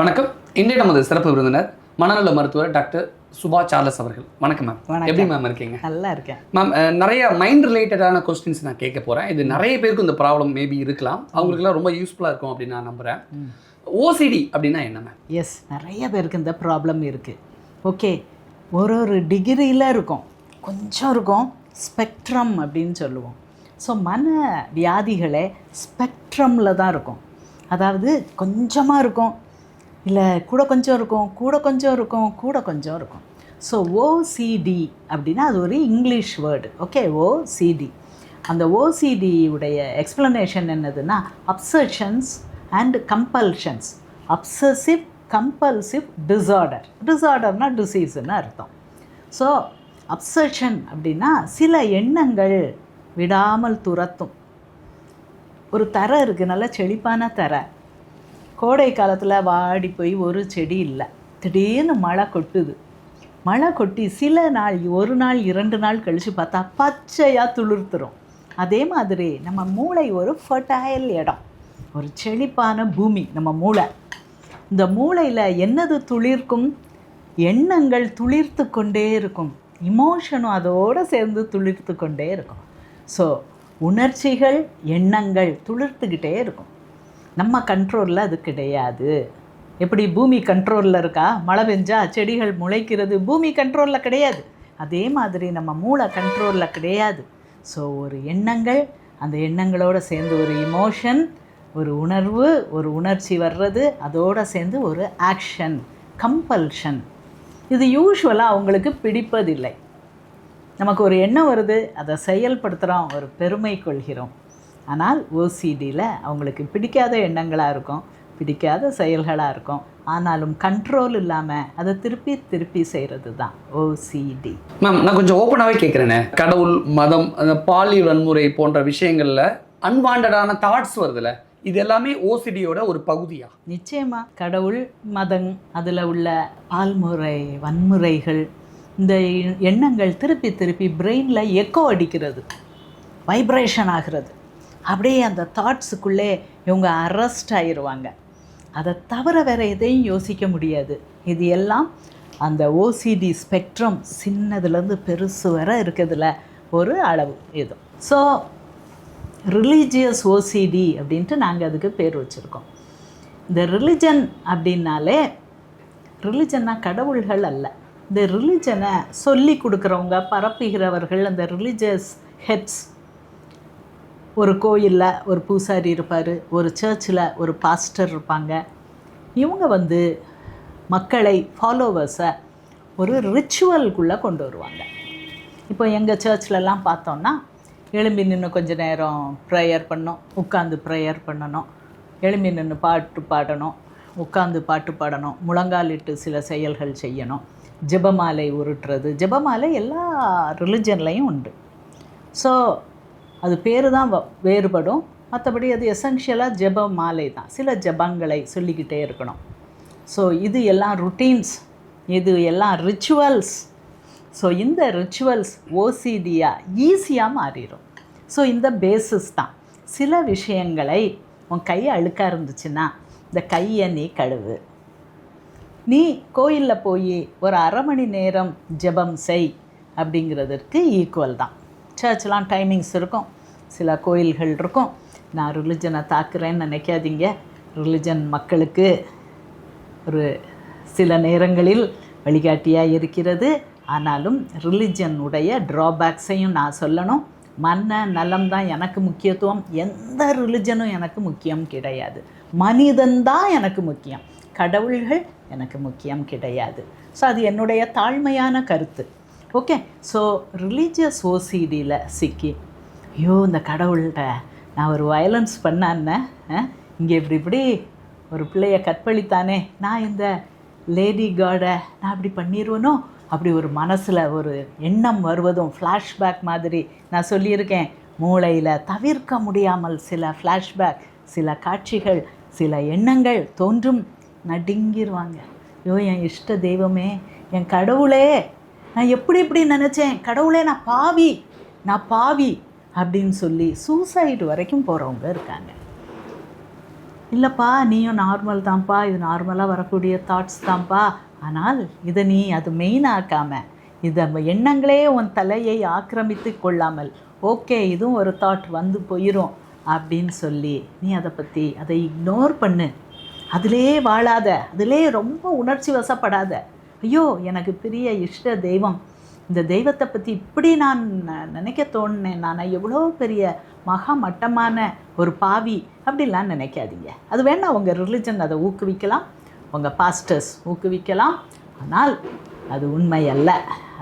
வணக்கம். இன்றைய நமது சிறப்பு விருந்தினர் மனநல மருத்துவர் டாக்டர் சுபா சார்லஸ் அவர்கள். வணக்கம் மேம். எப்படி மேம் இருக்கீங்க? நல்லா இருக்கேன் மேம். நிறைய மைண்ட் ரிலேட்டடான கொஸ்டின்ஸ் நான் கேட்க போகிறேன். இது நிறைய பேருக்கு இந்த ப்ராப்ளம் மேபி இருக்கலாம். அவங்களுக்குலாம் ரொம்ப யூஸ்ஃபுல்லாக இருக்கும் அப்படின்னு நான் நம்புகிறேன். ஓசிடி அப்படின்னா என்ன மேம்? எஸ், நிறைய பேருக்கு இந்த ப்ராப்ளம் இருக்குது. ஓகே, ஒரு டிகிரியில் இருக்கும், கொஞ்சம் இருக்கும், ஸ்பெக்ட்ரம் அப்படின்னு சொல்லுவோம். ஸோ மன வியாதிகளே ஸ்பெக்ட்ரமில் தான் இருக்கும். அதாவது கொஞ்சமாக இருக்கும், இல்லை கூட கொஞ்சம் இருக்கும், கூட கொஞ்சம் இருக்கும், கூட கொஞ்சம் இருக்கும். ஸோ ஓசிடி அப்படின்னா அது ஒரு இங்கிலீஷ் வேர்டு. Okay, OCD. அந்த ஓசிடியுடைய எக்ஸ்ப்ளனேஷன் என்னதுன்னா obsessions and compulsions. Obsessive compulsive disorder. டிஸார்டர்னால் டிசீஸ்ன்னு அர்த்தம். ஸோ அப்சஷன் அப்படின்னா சில எண்ணங்கள் விடாமல் துரத்தும். ஒரு தரை இருக்குது, நல்ல செழிப்பான தரை. கோடை காலத்தில் வாடி போய் ஒரு செடி இல்லை, திடீர்னு மழை கொட்டுது. மழை கொட்டி சில நாள், ஒரு நாள் 2 நாள் கழித்து பார்த்தா பச்சையாக துளிர்த்துரும். அதே மாதிரி நம்ம மூளை ஒரு ஃபர்டைல் இடம், ஒரு செழிப்பான பூமி நம்ம மூளை. இந்த மூளையில் என்னது துளிர்க்கும்? எண்ணங்கள் துளிர்த்து கொண்டே இருக்கும், இமோஷனும் அதோடு சேர்ந்து துளிர்த்து கொண்டே இருக்கும். ஸோ உணர்ச்சிகள், எண்ணங்கள் துளிர்த்துக்கிட்டே இருக்கும். நம்ம கண்ட்ரோலில் அது கிடையாது. எப்படி பூமி கண்ட்ரோலில் இருக்கா? மழை பெஞ்சா செடிகள் முளைக்கிறது, பூமி கண்ட்ரோலில் கிடையாது. அதே மாதிரி நம்ம மூளை கண்ட்ரோலில் கிடையாது. ஸோ ஒரு எண்ணங்கள், அந்த எண்ணங்களோடு சேர்ந்து ஒரு இமோஷன், ஒரு உணர்வு, ஒரு உணர்ச்சி வர்றது, அதோடு சேர்ந்து ஒரு ஆக்ஷன், கம்பல்ஷன். இது யூஷுவலாக அவங்களுக்கு பிடிப்பதில்லை. நமக்கு ஒரு எண்ணம் வருது, அதை செயல்படுத்துகிறோம், ஒரு பெருமை கொள்கிறோம். ஆனால் ஓசிடியில் அவங்களுக்கு பிடிக்காத எண்ணங்களாக இருக்கும், பிடிக்காத செயல்களாக இருக்கும். ஆனாலும் கண்ட்ரோல் இல்லாமல் அதை திருப்பி திருப்பி செய்கிறது தான் ஓசிடி. மேம், நான் கொஞ்சம் ஓப்பனாகவே கேட்குறேனே, கடவுள், மதம், அந்த பாலியல் வன்முறை போன்ற விஷயங்களில் அன்வாண்டடான தாட்ஸ் வருதுல்ல, இது எல்லாமே ஓசிடியோட ஒரு பகுதியா? நிச்சயமாக. கடவுள், மதம், அதில் உள்ள பால்முறை, வன்முறைகள், இந்த எண்ணங்கள் திருப்பி திருப்பி பிரெயினில் எக்கோ அடிக்கிறது, வைப்ரேஷன் ஆகிறது. அப்படியே அந்த தாட்ஸுக்குள்ளே இவங்க அரெஸ்ட் ஆகிடுவாங்க. அதை தவிர வேறு எதையும் யோசிக்க முடியாது. இது எல்லாம் அந்த ஓசிடி ஸ்பெக்ட்ரம் சின்னதுலேருந்து பெருசு வர இருக்கிறதுல ஒரு அளவு இது. ஸோ ரிலீஜியஸ் ஓசிடி அப்படின்ட்டு நாங்கள் அதுக்கு பேர் வச்சுருக்கோம். இந்த ரிலிஜன் அப்படின்னாலே, ரிலிஜன்னா கடவுள்கள் அல்ல. இந்த ரிலிஜனை சொல்லி கொடுக்குறவங்க, பரப்புகிறவர்கள், அந்த ரிலீஜியஸ் ஹெட்ஸ். ஒரு கோயிலில் ஒரு பூசாரி இருப்பார், ஒரு சர்ச்சில் ஒரு பாஸ்டர் இருப்பாங்க. இவங்க மக்களை, ஃபாலோவர்ஸை ஒரு ரிச்சுவல்குள்ளே கொண்டு வருவாங்க. இப்போ எங்கள் சர்ச்லலாம் பார்த்தோன்னா, எழும்பி நின்று கொஞ்ச நேரம் ப்ரேயர் பண்ணணும், உட்காந்து ப்ரேயர் பண்ணணும், எழும்பி நின்று பாட்டு பாடணும், உட்காந்து பாட்டு பாடணும், முழங்காலிட்டு சில செயல்கள் செய்யணும், ஜெபமாலை உருட்டுறது. ஜெபமாலை எல்லா ரிலிஜன்லேயும் உண்டு. ஸோ அது பேர் தான் வேறுபடும், மற்றபடி அது எசென்ஷியலாக ஜெப மாலை தான். சில ஜெபங்களை சொல்லிக்கிட்டே இருக்கணும். ஸோ இது எல்லாம் ருட்டீன்ஸ், இது எல்லாம் ரிச்சுவல்ஸ். ஸோ இந்த ரிச்சுவல்ஸ் ஓசிடியாக ஈஸியாக மாறிடும். ஸோ இந்த பேசிஸ் தான். சில விஷயங்களை, உன் கை அழுக்காக இருந்துச்சுன்னா இந்த கையை நீ கழுவு. நீ கோயிலில் போய் ஒரு 1/2 மணி நேரம் ஜெபம் செய் அப்படிங்கிறதுக்கு ஈக்குவல் தான். சர்ச்லாம் டைமிங்ஸ் இருக்கும், சில கோயில்கள் இருக்கும். நான் ரிலிஜனை தாக்குறேன்னு நினைக்காதீங்க. ரிலிஜன் மக்களுக்கு ஒரு சில நேரங்களில் வழிகாட்டியாக இருக்கிறது. ஆனாலும் ரிலிஜனுடைய ட்ராபேக்ஸையும் நான் சொல்லணும். மன நலம் தான் எனக்கு முக்கியத்துவம், எந்த ரிலிஜனும் எனக்கு முக்கியம் கிடையாது. மனிதன்தான் எனக்கு முக்கியம், கடவுள்கள் எனக்கு முக்கியம் கிடையாது. ஸோ அது என்னுடைய தாழ்மையான கருத்து. ஓகே, ஸோ ரிலீஜியஸ் ஓசிடியில் சிக்கி, ஐயோ இந்த கடவுள்கிட்ட நான் ஒரு வயலன்ஸ் பண்ணான்னே, இங்கே இப்படி ஒரு பிள்ளையை கற்பழித்தானே, நான் இந்த லேடி காடை நான் அப்படி பண்ணிடுவேனோ, அப்படி ஒரு மனசில் ஒரு எண்ணம் வருவதும் ஃப்ளாஷ்பேக் மாதிரி நான் சொல்லியிருக்கேன். மூளையில் தவிர்க்க முடியாமல் சில ஃப்ளாஷ்பேக், சில காட்சிகள், சில எண்ணங்கள் தோன்றும். நடுங்கிடுவாங்க. ஐயோ என் இஷ்ட தெய்வமே, என் கடவுளே, நான் எப்படி நினச்சேன், கடவுளே நான் பாவி அப்படின்னு சொல்லி சூசைடு வரைக்கும் போகிறவங்க இருக்காங்க. இல்லைப்பா நீயும் நார்மல் தான்ப்பா, இது நார்மலாக வரக்கூடிய தாட்ஸ் தான்ப்பா, ஆனால் இதை நீ அது மெயினாக்காமல் இதை எண்ணங்களே உன் தலையை ஆக்கிரமித்து கொள்ளாமல், ஓகே இதுவும் ஒரு தாட் வந்து போயிடும் அப்படின்னு சொல்லி நீ அதை இக்னோர் பண்ணு. அதிலே வாழாத, அதிலே ரொம்ப உணர்ச்சி வசப்படாத. ஐயோ எனக்கு பெரிய இஷ்ட தெய்வம், இந்த தெய்வத்தை பற்றி இப்படி நான் நினைக்க தோணுனேன், நான் எவ்வளோ பெரிய மகா மட்டமான ஒரு பாவி அப்படிலாம் நினைக்காதீங்க. அது வேணால் உங்கள் ரிலிஜன் அதை ஊக்குவிக்கலாம், உங்கள் பாஸ்டர்ஸ் ஊக்குவிக்கலாம், ஆனால் அது உண்மை அல்ல.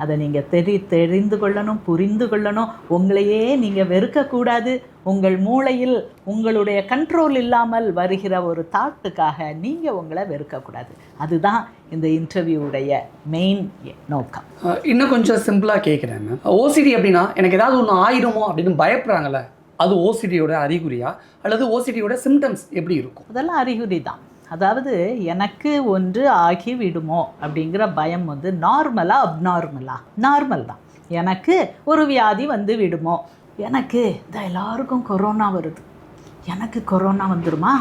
அதை நீங்கள் தெரிந்து கொள்ளணும், புரிந்து கொள்ளணும். உங்களையே நீங்கள் வெறுக்கக்கூடாது. உங்கள் மூளையில் உங்களுடைய கண்ட்ரோல் இல்லாமல் வருகிற ஒரு தாட்டுக்காக நீங்கள் உங்களை வெறுக்கக்கூடாது. அதுதான் இந்த இன்டர்வியூடைய மெயின் நோக்கம். இன்னும் கொஞ்சம் சிம்பிளாக கேட்குறேன். ஓசிடி அப்படின்னா எனக்கு ஏதாவது ஒன்று ஆயிடுமோ அப்படின்னு பயப்படுறாங்களே, அது ஓசிடியோட அறிகுறியா அல்லது ஓசிடியோட சிம்டம்ஸ் எப்படி இருக்கும்? அதெல்லாம் அறிகுறி தான். அதாவது எனக்கு ஒன்று ஆகி விடுமோ அப்படிங்கிற பயம் வந்து நார்மலாக அப்நார்மலாக நார்மல் தான். எனக்கு ஒரு வியாதி வந்து விடுமோ, எனக்கு இந்த எல்லாருக்கும் கொரோனா வருது, எனக்கு கொரோனா வந்துடுமா,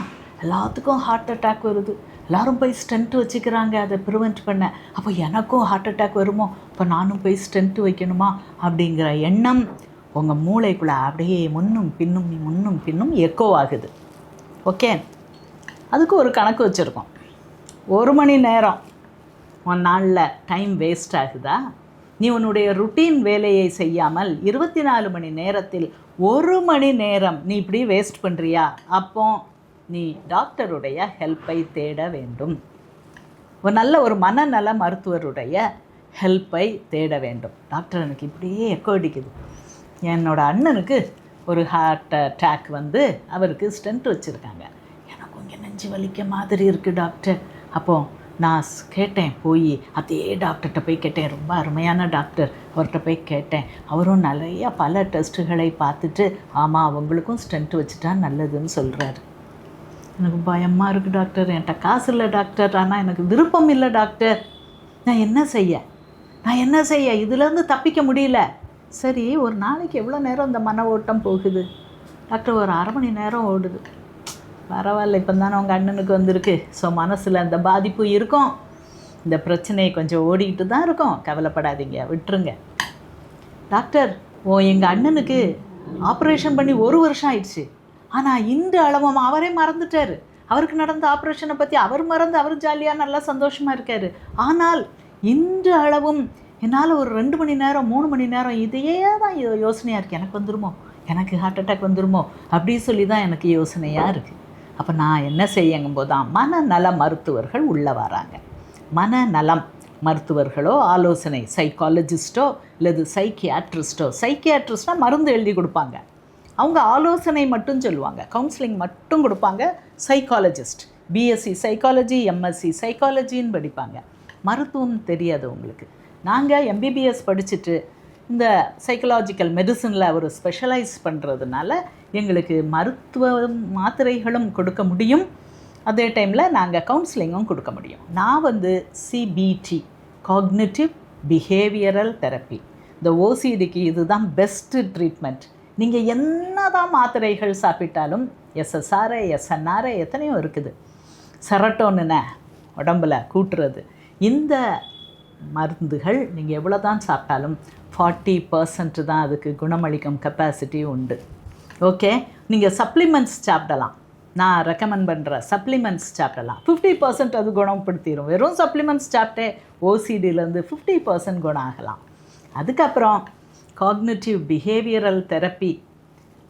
எல்லாத்துக்கும் ஹார்ட் அட்டாக் வருது, எல்லோரும் போய் ஸ்டென்ட் வச்சுக்கிறாங்க அதை ப்ரிவெண்ட் பண்ண, அப்போ எனக்கும் ஹார்ட் அட்டாக் வருமோ, இப்போ நானும் போய் ஸ்டென்ட் வைக்கணுமா அப்படிங்கிற எண்ணம் உங்கள் மூளைக்குள்ளே அப்படியே முன்னும் பின்னும் எக்கோ ஆகுது. ஓகே, அதுக்கு ஒரு கணக்கு வச்சுருக்கோம். 1 மணி நேரம் உன் நாளில் டைம் வேஸ்ட் ஆகுதா? நீ உன்னுடைய ருட்டீன் வேலையை செய்யாமல் 24 மணி நேரத்தில் 1 மணி நேரம் நீ இப்படி வேஸ்ட் பண்ணுறியா? அப்போ நீ டாக்டருடைய ஹெல்ப்பை தேட வேண்டும். ஒரு நல்ல ஒரு மனநல மருத்துவருடைய ஹெல்ப்பை தேட வேண்டும். டாக்டர் எனக்கு இப்படியே எக்கோ அடிக்குது, என்னோடய அண்ணனுக்கு ஒரு ஹார்ட் அட்டாக் வந்து அவருக்கு ஸ்டென்ட் வச்சுருக்காங்க, எனக்கும் இங்கே நெஞ்சு வலிக்க மாதிரி இருக்குது டாக்டர். அப்போது நான் கேட்டேன், போய் அதே டாக்டர்கிட்ட போய் கேட்டேன், ரொம்ப அருமையான டாக்டர், அவர்கிட்ட போய் கேட்டேன். அவரும் நிறைய பல டெஸ்ட்டுகளை பார்த்துட்டு ஆமாம் அவங்களுக்கும் ஸ்டென்ட் வச்சுட்டா நல்லதுன்னு சொல்கிறாரு. எனக்கு பயமாக இருக்குது டாக்டர், என்கிட்ட காசு இல்லை டாக்டர், ஆனால் எனக்கு விருப்பம் இல்லை டாக்டர், நான் என்ன செய்ய இதுலேருந்து தப்பிக்க முடியல. சரி, ஒரு நாளைக்கு எவ்வளோ நேரம் இந்த மன ஓட்டம் போகுது? டாக்டர் ஒரு 1/2 மணி நேரம் ஓடுது. பரவாயில்ல, இப்போ தானே உங்கள் அண்ணனுக்கு வந்திருக்கு, ஸோ மனசில் அந்த பாதிப்பு இருக்கும், இந்த பிரச்சனையை கொஞ்சம் ஓடிக்கிட்டு தான் இருக்கும், கவலைப்படாதீங்க, விட்டுருங்க. டாக்டர் எங்கள் அண்ணனுக்கு ஆப்ரேஷன் பண்ணி 1 வருஷம் ஆயிடுச்சு, ஆனால் இன்று அளவும் அவரே மறந்துட்டார், அவருக்கு நடந்த ஆப்ரேஷனை பற்றி அவர் மறந்து அவர் ஜாலியாக நல்லா சந்தோஷமாக இருக்கார். ஆனால் இன்று அளவும் என்னால் ஒரு 2 மணி நேரம் 3 மணி நேரம் இதையே தான் யோசனையாக இருக்குது, எனக்கு வந்துருமோ, எனக்கு ஹார்ட் அட்டாக் வந்துருமோ அப்படி சொல்லி தான் எனக்கு யோசனையாக இருக்குது. அப்போ நான் என்ன செய்யும்போது தான் மனநல மருத்துவர்கள் உள்ளே வராங்க. மனநலம் மருத்துவர்களோ ஆலோசனை சைக்காலஜிஸ்ட்டோ இல்லது சைக்கியாட்ரிஸ்ட்னால் மருந்து எழுதி கொடுப்பாங்க, அவங்க ஆலோசனை மட்டும் சொல்லுவாங்க, கவுன்சிலிங் மட்டும் கொடுப்பாங்க. சைக்காலஜிஸ்ட் பிஎஸ்சி சைக்காலஜி எம்எஸ்சி சைக்காலஜின்னு படிப்பாங்க. மருத்துவம் தெரியாது உங்களுக்கு. நாங்கள் எம்பிபிஎஸ் படிச்சுட்டு இந்த சைக்கலாஜிக்கல் மெடிசனில் ஒரு ஸ்பெஷலைஸ் பண்ணுறதுனால எங்களுக்கு மருத்துவ மாத்திரைகளும் கொடுக்க முடியும், அதே டைமில் நாங்கள் கவுன்சிலிங்கும் கொடுக்க முடியும். நான் வந்து சிபிடி காக்னிட்டிவ் பிஹேவியரல் தெரப்பி, இந்த ஓசிடிக்கு இதுதான் பெஸ்ட்டு ட்ரீட்மெண்ட். நீங்கள் என்ன தான் மாத்திரைகள் சாப்பிட்டாலும் எஸ்எஸ்ஆர்ஐ எஸ்என்ஆர்ஐ எத்தனையோ இருக்குது, செரட்டோனினை உடம்பில் கூட்டுறது, இந்த மருந்துகள் நீங்கள் எவ்வளோ தான் சாப்பிட்டாலும் 40% தான் அதுக்கு குணமளிக்கும் கெப்பாசிட்டி உண்டு. ஓகே, நீங்கள் சப்ளிமெண்ட்ஸ் சாப்பிடலாம், நான் ரெக்கமெண்ட் பண்ணுற சப்ளிமெண்ட்ஸ் சாப்பிடலாம், 50% அது குணப்படுத்திடும். வெறும் சப்ளிமெண்ட்ஸ் சாப்பிட்டே ஓசிடியிலேருந்து 50% குணம் ஆகலாம். அதுக்கப்புறம் காக்னிட்டிவ் பிஹேவியரல் தெரப்பி,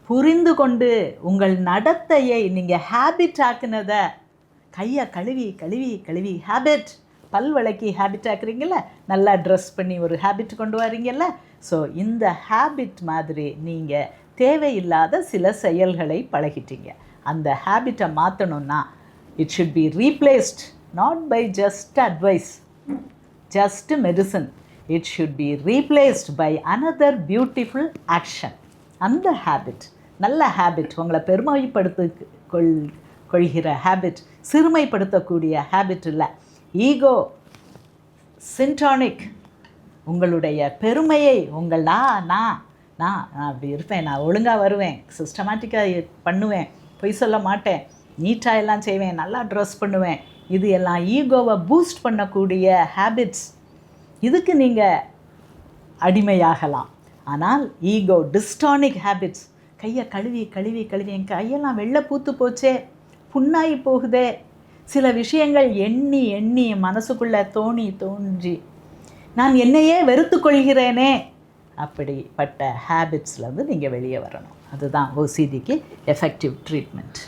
புரிந்து கொண்டு உங்கள் நடத்தையை நீங்கள் ஹேபிட் ஆக்குனதை, கையை கழுவி ஹேபிட், பல் விளக்கி ஹேபிட் ஆக்குறீங்கள, நல்லா ட்ரெஸ் பண்ணி ஒரு ஹேபிட் கொண்டு வரீங்கல்ல, ஸோ இந்த ஹேபிட் மாதிரி நீங்கள் தேவையில்லாத சில செயல்களை பழகிட்டீங்க. அந்த ஹேபிட்டை மாற்றணுன்னா it should be replaced not by just advice, just medicine, it should be replaced by another beautiful action. அந்த ஹேபிட் நல்ல ஹேபிட், உங்களை கொள்கிற ஹேபிட், சிறுமைப்படுத்தக்கூடிய ஹேபிட் இல்லை. ஈகோ சின்டானிக், உங்களுடைய பெருமையை நான் அப்படி இருப்பேன், நான் ஒழுங்காக வருவேன், சிஸ்டமேட்டிக்காக பண்ணுவேன், பொய் சொல்ல மாட்டேன், நீட்டாக எல்லாம் செய்வேன், நல்லா ட்ரெஸ் பண்ணுவேன், இது எல்லாம் ஈகோவை பூஸ்ட் பண்ணக்கூடிய ஹேபிட்ஸ். இதுக்கு நீங்கள் அடிமையாகலாம். ஆனால் ஈகோ டிஸ்டானிக் ஹேபிட்ஸ், கையை கழுவி கழுவி கழுவி என் கையெல்லாம் வெள்ளை பூத்து போச்சே, புண்ணாகி போகுதே, சில விஷயங்கள் எண்ணி எண்ணி மனசுக்குள்ளே தோன்றி நான் என்னையே வெறுத்து கொள்கிறேனே, அப்படிப்பட்ட ஹேபிட்ஸ்லேருந்து நீங்கள் வெளியே வரணும். அதுதான் ஓசிடிக்கு எஃபெக்டிவ் ட்ரீட்மெண்ட்.